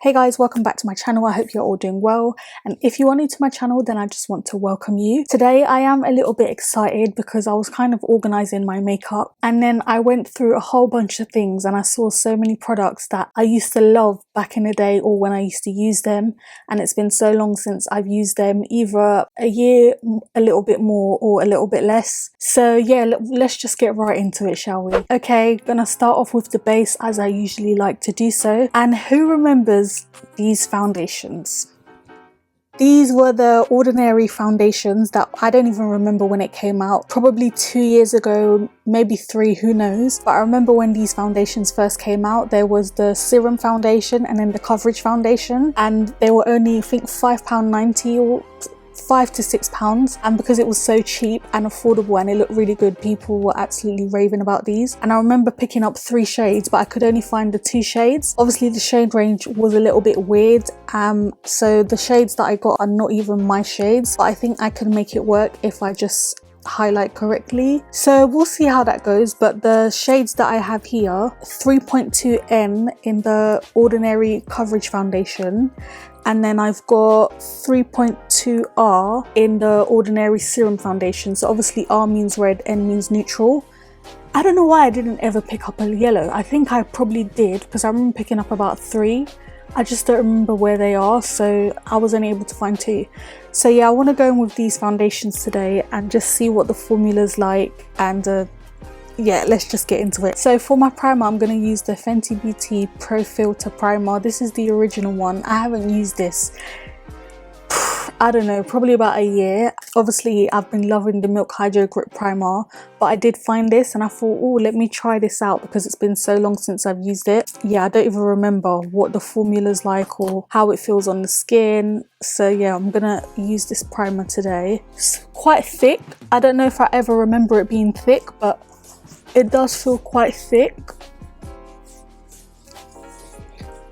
Hey guys, welcome back to my channel. I hope you're all doing well, and if you are new to my channel then I just want to welcome you. Today I am a little bit excited because I was kind of organizing my makeup and then I went through a whole bunch of things and I saw so many products that I used to love back in the day or when I used to use them, and it's been so long since I've used them, either a year, a little bit more or a little bit less. So yeah, let's just get right into it, shall we? Okay, gonna start off with the base as I usually like to do so. And who remembers these foundations? These were the Ordinary foundations that I don't even remember when it came out, probably 2 years ago, maybe 3, who knows. But I remember when these foundations first came out, there was the Serum Foundation and then the Coverage Foundation, and they were only, I think, £5.90 or £5 to £6, and because it was so cheap and affordable and it looked really good, people were absolutely raving about these. And I remember picking up 3 shades, but I could only find the 2 shades. Obviously the shade range was a little bit weird, so the shades that I got are not even my shades, but I think I can make it work if I just highlight correctly. So we'll see how that goes. But the shades that I have here, 3.2N in the Ordinary Coverage Foundation, and then I've got 3.2R in the Ordinary Serum Foundation. So obviously R means red, N means neutral. I don't know why I didn't ever pick up a yellow. I think I probably did because I remember picking up about 3. I just don't remember where they are, so I wasn't able to find 2. So yeah, I want to go in with these foundations today and just see what the formula's like, and yeah, let's just get into it. So for my primer, I'm going to use the Fenty Beauty Pro Filter Primer. This is the original one. I haven't used this, I don't know, probably about a year. Obviously, I've been loving the Milk Hydro Grip Primer, but I did find this and I thought, oh, let me try this out because it's been so long since I've used it. Yeah, I don't even remember what the formula's like or how it feels on the skin. So yeah, I'm gonna use this primer today. It's quite thick. I don't know if I ever remember it being thick, but it does feel quite thick.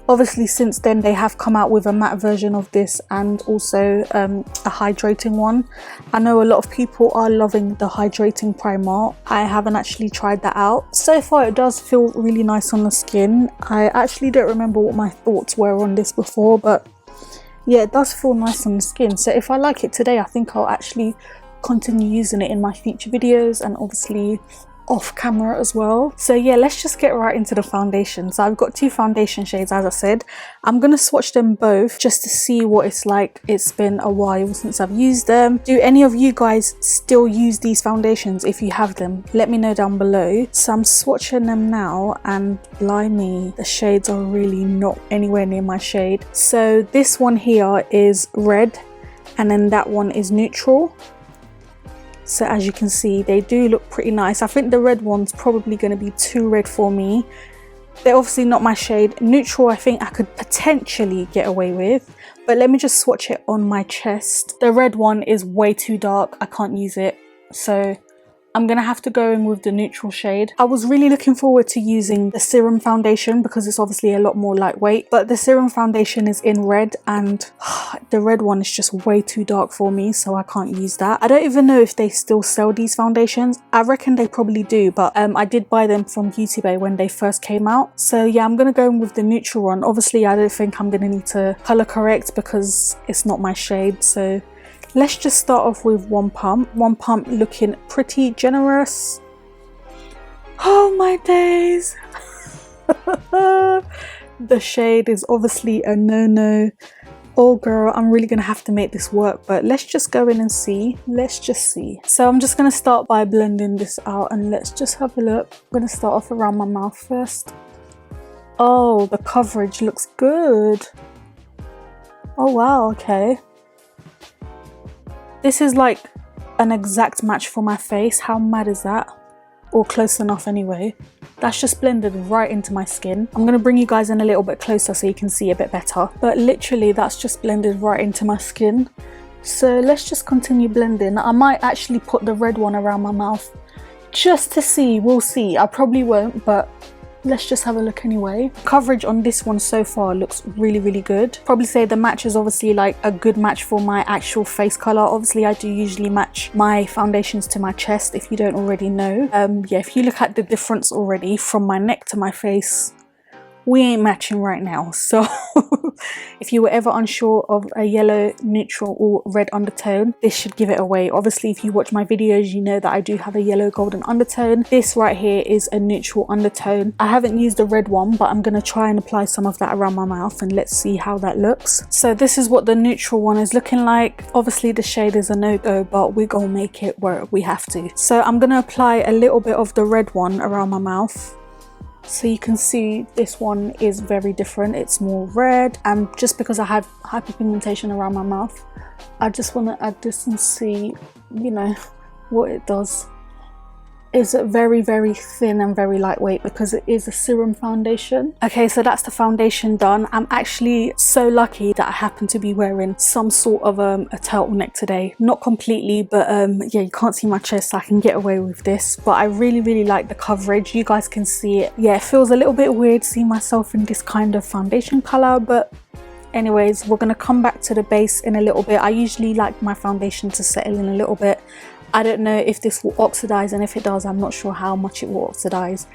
Obviously since then they have come out with a matte version of this and also a hydrating one. I know a lot of people are loving the hydrating primer. I haven't actually tried that out. So far it does feel really nice on the skin. I actually don't remember what my thoughts were on this before, but yeah, it does feel nice on the skin. So if I like it today, I think I'll actually continue using it in my future videos and obviously off camera as well. So yeah, let's just get right into the foundation. So I've got 2 foundation shades, as I said. I'm gonna swatch them both just to see what it's like. It's been a while since I've used them. Do any of you guys still use these foundations? If you have them, let me know down below. So I'm swatching them now, and blimey, the shades are really not anywhere near my shade. So this one here is red and then that one is neutral. So as you can see, they do look pretty nice. I think the red one's probably going to be too red for me. They're obviously not my shade. Neutral, I think I could potentially get away with. But let me just swatch it on my chest. The red one is way too dark. I can't use it. So I'm going to have to go in with the neutral shade. I was really looking forward to using the Serum Foundation because it's obviously a lot more lightweight. But the Serum Foundation is in red and the red one is just way too dark for me, so I can't use that. I don't even know if they still sell these foundations. I reckon they probably do, but I did buy them from Beauty Bay when they first came out. So yeah, I'm going to go in with the neutral one. Obviously, I don't think I'm going to need to colour correct because it's not my shade. So let's just start off with one pump. One pump looking pretty generous. Oh my days. The shade is obviously a no-no. Oh girl, I'm really gonna have to make this work, but let's just go in and see. Let's just see. So I'm just gonna start by blending this out and let's just have a look. I'm gonna start off around my mouth first. Oh, the coverage looks good. Oh wow, okay. This is like an exact match for my face. How mad is that? Or close enough anyway. That's just blended right into my skin. I'm going to bring you guys in a little bit closer so you can see a bit better. But literally that's just blended right into my skin. So let's just continue blending. I might actually put the red one around my mouth just to see. We'll see. I probably won't, but let's just have a look anyway. Coverage on this one so far looks really good. Probably say the match is obviously like a good match for my actual face color. Obviously I do usually match my foundations to my chest, if you don't already know. Yeah, if you look at the difference already from my neck to my face, we ain't matching right now. So if you were ever unsure of a yellow, neutral or red undertone, this should give it away. Obviously, if you watch my videos, you know that I do have a yellow golden undertone. This right here is a neutral undertone. I haven't used the red one, but I'm going to try and apply some of that around my mouth and let's see how that looks. So this is what the neutral one is looking like. Obviously the shade is a no-go, but we're gonna make it where we have to. So I'm going to apply a little bit of the red one around my mouth. So you can see this one is very different. It's more red, and just because I have hyperpigmentation around my mouth, I just want to add this and see, you know, what it does. Is very, very thin and very lightweight because it is a serum foundation. Okay, so that's the foundation done. I'm actually so lucky that I happen to be wearing some sort of a turtleneck today. Not completely, but yeah, you can't see my chest, so I can get away with this. But I really, really like the coverage. You guys can see it. Yeah, it feels a little bit weird seeing myself in this kind of foundation color, but anyways, we're gonna come back to the base in a little bit. I usually like my foundation to settle in a little bit. I don't know if this will oxidize, and if it does, I'm not sure how much it will oxidize,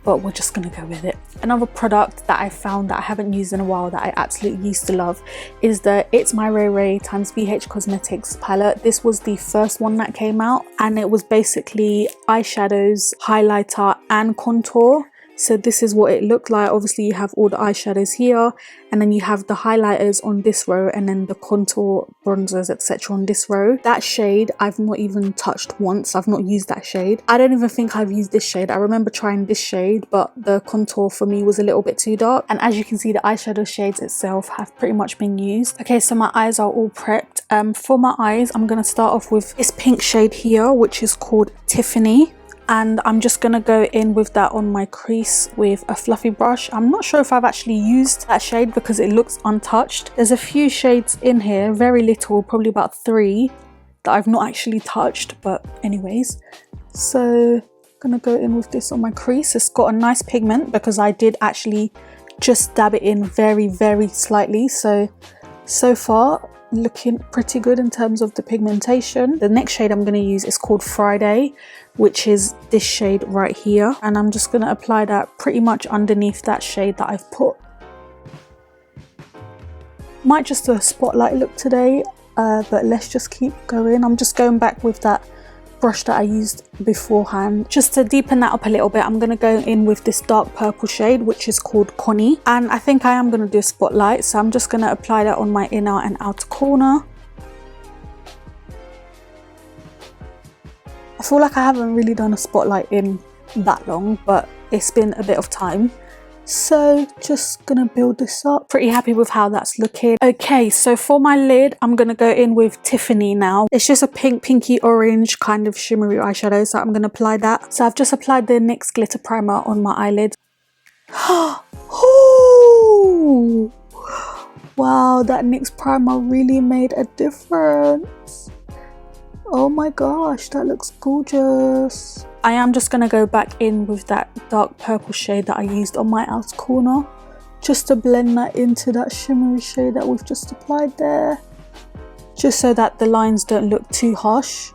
but we're just gonna go with it. Another product that I found that I haven't used in a while that I absolutely used to love is the It's My Ray Ray x BH Cosmetics palette. This was the first one that came out, and it was basically eyeshadows, highlighter and contour. So this is what it looked like. Obviously you have all the eyeshadows here, and then you have the highlighters on this row, and then the contour, bronzers, etc. on this row. That shade I've not even touched once. I've not used that shade. I don't even think I've used this shade. I remember trying this shade, but the contour for me was a little bit too dark. And as you can see, the eyeshadow shades itself have pretty much been used. Okay, so my eyes are all prepped. For my eyes, I'm going to start off with this pink shade here, which is called Tiffany. And I'm just going to go in with that on my crease with a fluffy brush. I'm not sure if I've actually used that shade because it looks untouched. There's a few shades in here, very little, probably about 3 that I've not actually touched, but anyways. So I'm going to go in with this on my crease. It's got a nice pigment because I did actually just dab it in very, very slightly. So far looking pretty good in terms of the pigmentation. The next shade I'm going to use is called Friday, which is this shade right here, and I'm just going to apply that pretty much underneath that shade that I've put. Might just do a spotlight look today, but let's just keep going. I'm just going back with that brush that I used beforehand. Just to deepen that up a little bit, I'm going to go in with this dark purple shade, which is called Connie, and I think I am going to do a spotlight, so I'm just going to apply that on my inner and outer corner. I feel like I haven't really done a spotlight in that long, but it's been a bit of time. So just gonna build this up. Pretty happy with how that's looking. Okay, so for my lid, I'm gonna go in with Tiffany now. It's just a pink, pinky orange kind of shimmery eyeshadow, so I'm gonna apply that. So I've just applied the NYX glitter primer on my eyelid. Oh, wow, that NYX primer really made a difference. Oh my gosh, that looks gorgeous. I am just going to go back in with that dark purple shade that I used on my outer corner, just to blend that into that shimmery shade that we've just applied there, just so that the lines don't look too harsh.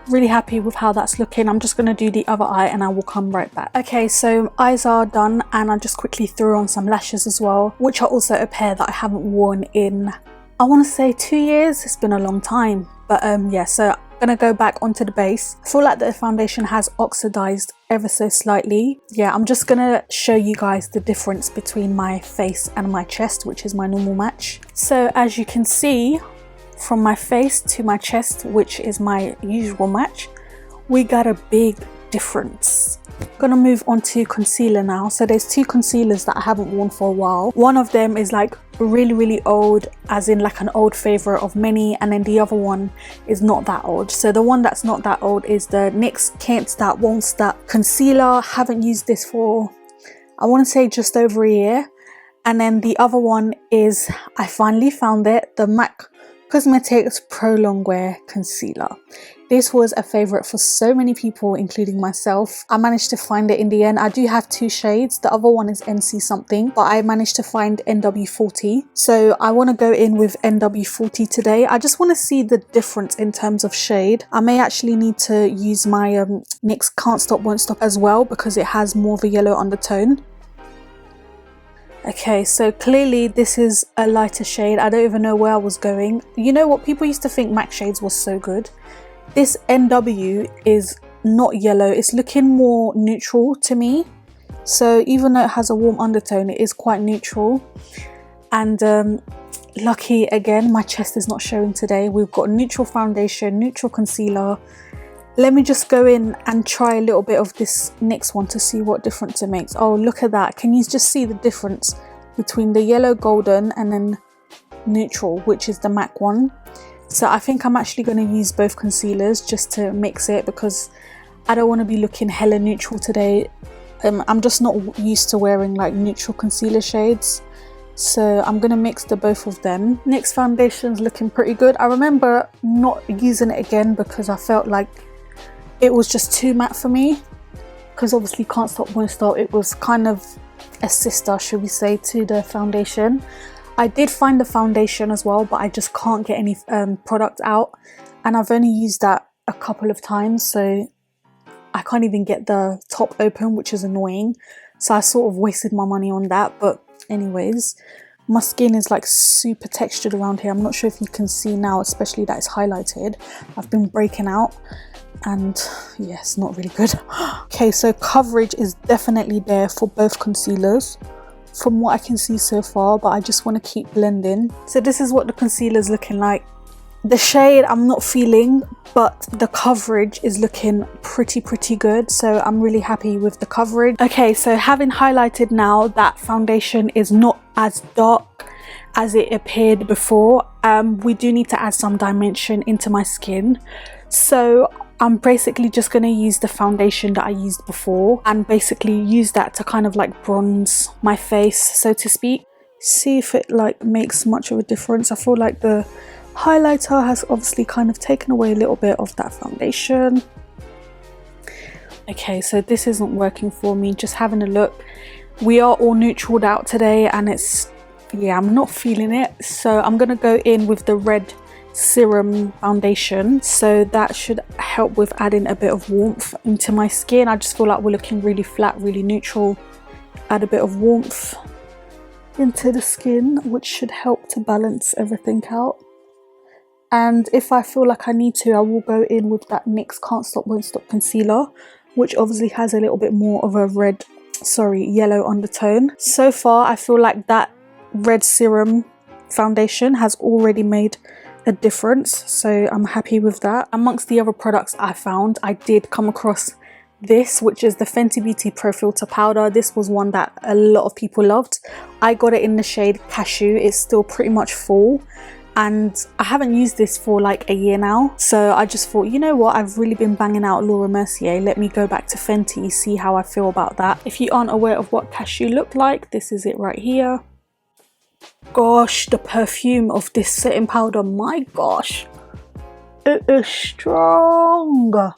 Really happy with how that's looking. I'm just going to do the other eye and I will come right back. Okay, so eyes are done, and I just quickly threw on some lashes as well, which are also a pair that I haven't worn in, I want to say 2 years. It's been a long time, but yeah, so I'm gonna go back onto the base. I feel like the foundation has oxidized ever so slightly. Yeah, I'm just gonna show you guys the difference between my face and my chest, which is my normal match. So as you can see, from my face to my chest, which is my usual match, we got a big difference. I'm gonna move on to concealer now. So there's 2 concealers that I haven't worn for a while. One of them is like really old, as in like an old favorite of many, and then the other one is not that old. So the one that's not that old is the Nyx Cant that Won't That concealer. Haven't used this for, I want to say, just over a year. And then the other one is, I finally found it, the MAC Cosmetics Pro Longwear concealer. This was a favorite for so many people, including myself. I managed to find it in the end. I do have 2 shades. The other one is NC something, but I managed to find NW40. So I want to go in with NW40 today. I just want to see the difference in terms of shade. I may actually need to use my NYX Can't Stop Won't Stop as well, because it has more of a yellow undertone. Okay, so clearly this is a lighter shade. I don't even know where I was going. You know what, people used to think MAC shades was so good. This NW is not yellow, it's looking more neutral to me. So even though it has a warm undertone, it is quite neutral. And lucky again, my chest is not showing today. We've got neutral foundation, neutral concealer. Let me just go in and try a little bit of this NYX one to see what difference it makes. Oh, look at that. Can you just see the difference between the yellow golden and then neutral, which is the MAC one? So I think I'm actually going to use both concealers just to mix it, because I don't want to be looking hella neutral today. I'm just not used to wearing like neutral concealer shades. So I'm going to mix the both of them. NYX Foundation's looking pretty good. I remember not using it again because I felt like it was just too matte for me, because obviously Can't Stop, Won't Stop, it was kind of a sister, should we say, to the foundation. I did find the foundation as well, but I just can't get any product out, and I've only used that a couple of times, so I can't even get the top open, which is annoying. So I sort of wasted my money on that. But anyways, my skin is like super textured around here. I'm not sure if you can see now, especially that it's highlighted. I've been breaking out, and yeah, it's not really good. Okay, so coverage is definitely there for both concealers from what I can see so far, but I just want to keep blending. So this is what the concealer is looking like. The shade I'm not feeling, but the coverage is looking pretty good, so I'm really happy with the coverage. Okay, so having highlighted now that foundation is not as dark as it appeared before, we do need to add some dimension into my skin. So I'm basically just going to use the foundation that I used before and basically use that to kind of like bronze my face, so to speak. See if it like makes much of a difference. I feel like the highlighter has obviously kind of taken away a little bit of that foundation. Okay, so this isn't working for me. Just having a look, we are all neutraled out today, and it's, yeah, I'm not feeling it. So I'm gonna go in with the red Serum Foundation, so that should help with adding a bit of warmth into my skin. I just feel like we're looking really flat, really neutral. Add a bit of warmth into the skin, which should help to balance everything out. And if I feel like I need to, I will go in with that NYX Can't Stop, Won't Stop concealer, which obviously has a little bit more of a yellow undertone. So far, I feel like that red Serum Foundation has already made a difference, so I'm happy with that. Amongst the other products I found, I did come across this, which is the Fenty Beauty Pro Filter Powder. This was one that a lot of people loved. I got it in the shade Cashew. It's still pretty much full, and I haven't used this for like a year now, so I just thought, you know what, I've really been banging out Laura Mercier, let me go back to Fenty, see how I feel about that. If you aren't aware of what Cashew looked like, this is it right here. Gosh, the perfume of this setting powder, my gosh, it is strong.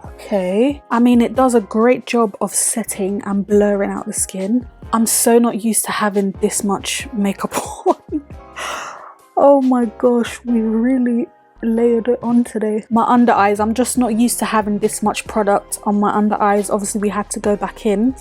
Okay, I mean, it does a great job of setting and blurring out the skin. I'm so not used to having this much makeup on. Oh my gosh, we really layered it on today. My under eyes, I'm just not used to having this much product on my under eyes. Obviously we had to go back in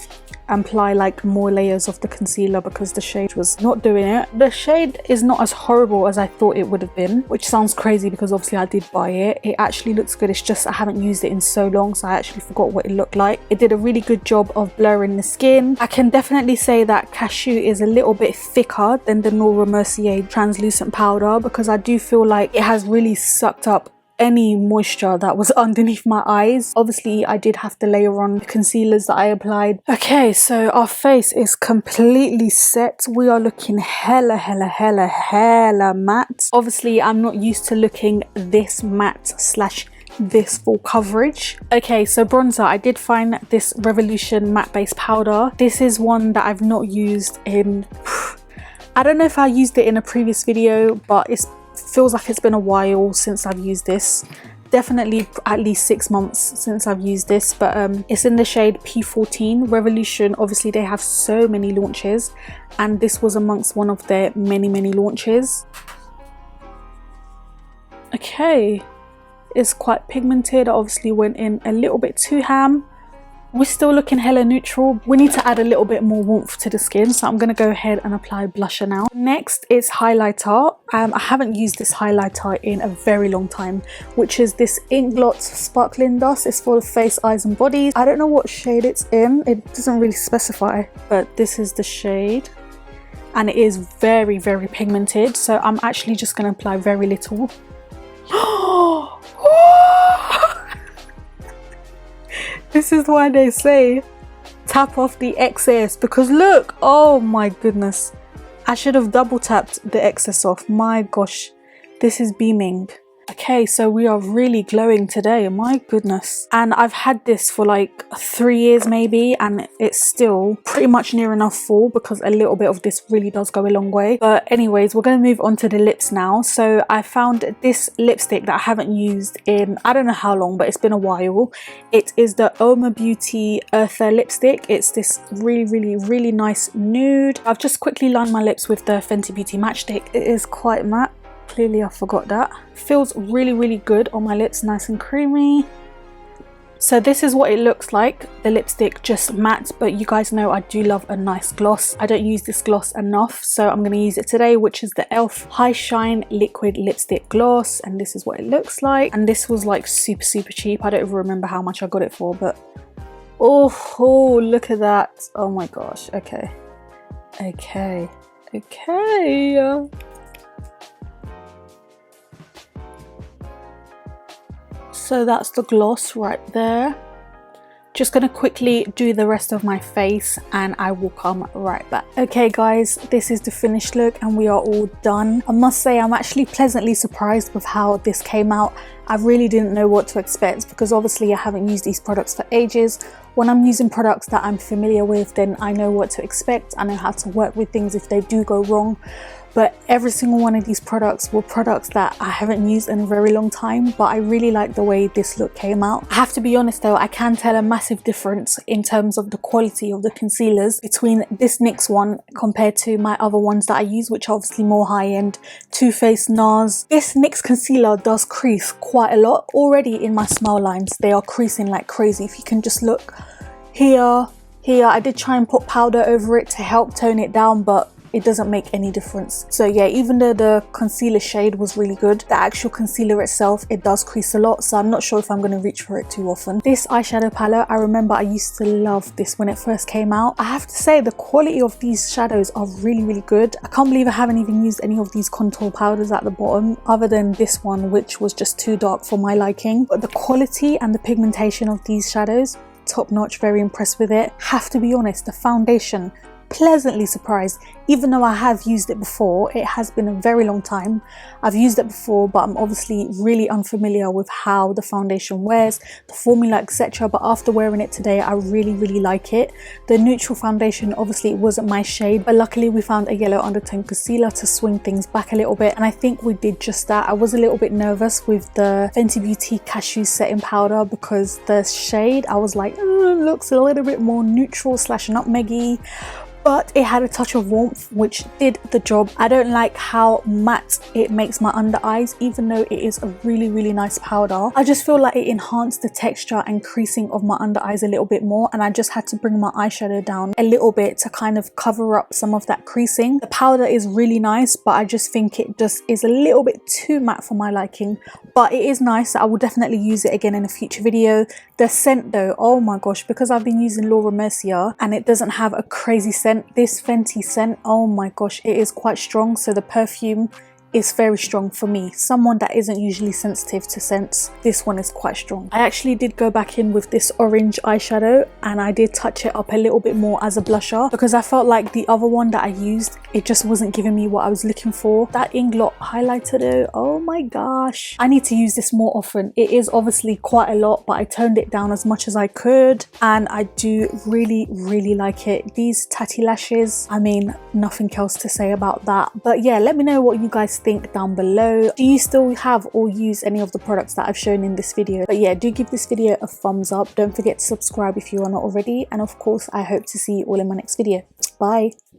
and apply like more layers of the concealer because the shade was not doing it. The shade is not as horrible as I thought it would have been, which sounds crazy because obviously I did buy it. It actually looks good, it's just I haven't used it in so long, so I actually forgot what it looked like. It did a really good job of blurring the skin. I can definitely say that Cashew is a little bit thicker than the Laura Mercier translucent powder, because I do feel like it has really sucked up any moisture that was underneath my eyes. Obviously I did have to layer on the concealers that I applied. Okay, so our face is completely set. We are looking hella matte. Obviously I'm not used to looking this matte slash this full coverage. Okay, so bronzer, I did find this Revolution matte base powder. This is one that I've not used in, I don't know if I used it in a previous video, but it feels like it's been a while since I've used this. Definitely at least 6 months since I've used this, but it's in the shade P14. Revolution, obviously they have so many launches, and this was amongst one of their many launches. Okay, it's quite pigmented. I obviously went in a little bit too ham, We're still looking hella neutral. We need to add a little bit more warmth to the skin, so I'm going to go ahead and apply blusher now. Next is highlighter. I haven't used this highlighter in a very long time, which is this Inglot Sparkling Dust. It's for the face, eyes and bodies. I don't know what shade it's in. It doesn't really specify, but this is the shade. And it is very, very pigmented. So I'm actually just going to apply very little. This is why they say tap off the excess, because look, oh my goodness, I should have double tapped the excess off. My gosh, this is beaming. Okay, so we are really glowing today, my goodness. And I've had this for like 3 years maybe, and it's still pretty much near enough full, because a little bit of this really does go a long way. But anyways, we're going to move on to the lips now. So I found this lipstick that I haven't used in I don't know how long, but it's been a while. It is the Oma Beauty Earther lipstick. It's this really nice nude. I've just quickly lined my lips with the Fenty Beauty matchstick. It is quite matte. Clearly I forgot that. Feels really good on my lips, nice and creamy. So this is what it looks like, the lipstick just matte, but you guys know I do love a nice gloss. I don't use this gloss enough, so I'm going to use it today, which is the e.l.f. High Shine Liquid Lipstick Gloss, and this is what it looks like. And this was like super cheap. I don't even remember how much I got it for, but oh look at that. Oh my gosh. Okay. So that's the gloss right there. Just gonna quickly do the rest of my face and I will come right back. Okay guys, this is the finished look and we are all done. I must say I'm actually pleasantly surprised with how this came out. I really didn't know what to expect, because obviously I haven't used these products for ages. When I'm using products that I'm familiar with, then I know what to expect. I know how to work with things if they do go wrong. But every single one of these products were products that I haven't used in a very long time, but I really like the way this look came out. I have to be honest though, I can tell a massive difference in terms of the quality of the concealers between this NYX one compared to my other ones that I use, which are obviously more high-end, Too Faced, NARS. This NYX concealer does crease quite a lot. Already in my smile lines, they are creasing like crazy. If you can just look here, I did try and put powder over it to help tone it down, but it doesn't make any difference. So yeah, even though the concealer shade was really good, the actual concealer itself, it does crease a lot, so I'm not sure if I'm going to reach for it too often. This eyeshadow palette, I remember I used to love this when it first came out. I have to say the quality of these shadows are really good. I can't believe I haven't even used any of these contour powders at the bottom, other than this one, which was just too dark for my liking. But the quality and the pigmentation of these shadows, top notch, very impressed with it. Have to be honest, the foundation, pleasantly surprised. Even though I have used it before, it has been a very long time. I've used it before, but I'm obviously really unfamiliar with how the foundation wears, the formula, etc. But after wearing it today, I really like it. The neutral foundation, obviously it wasn't my shade, but luckily we found a yellow undertone concealer to swing things back a little bit, and I think we did just that. I was a little bit nervous with the Fenty Beauty Cashew setting powder, because the shade, I was like, looks a little bit more neutral / nutmeggy. But it had a touch of warmth, which did the job. I don't like how matte it makes my under eyes, even though it is a really nice powder. I just feel like it enhanced the texture and creasing of my under eyes a little bit more, and I just had to bring my eyeshadow down a little bit to kind of cover up some of that creasing. The powder is really nice, but I just think it just is a little bit too matte for my liking. But it is nice. I will definitely use it again in a future video. The scent though, oh my gosh, because I've been using Laura Mercier and it doesn't have a crazy scent. This Fenty scent, oh my gosh, it is quite strong. So the perfume is very strong for me, someone that isn't usually sensitive to scents. This one is quite strong. I actually did go back in with this orange eyeshadow and I did touch it up a little bit more as a blusher, because I felt like the other one that I used, it just wasn't giving me what I was looking for. That Inglot highlighter though, oh my gosh, I need to use this more often. It is obviously quite a lot, but I toned it down as much as I could, and I do really like it. These tatty lashes, I mean, nothing else to say about that. But yeah, let me know what you guys think down below. Do you still have or use any of the products that I've shown in this video? But yeah, do give this video a thumbs up. Don't forget to subscribe if you are not already, and of course I hope to see you all in my next video. Bye.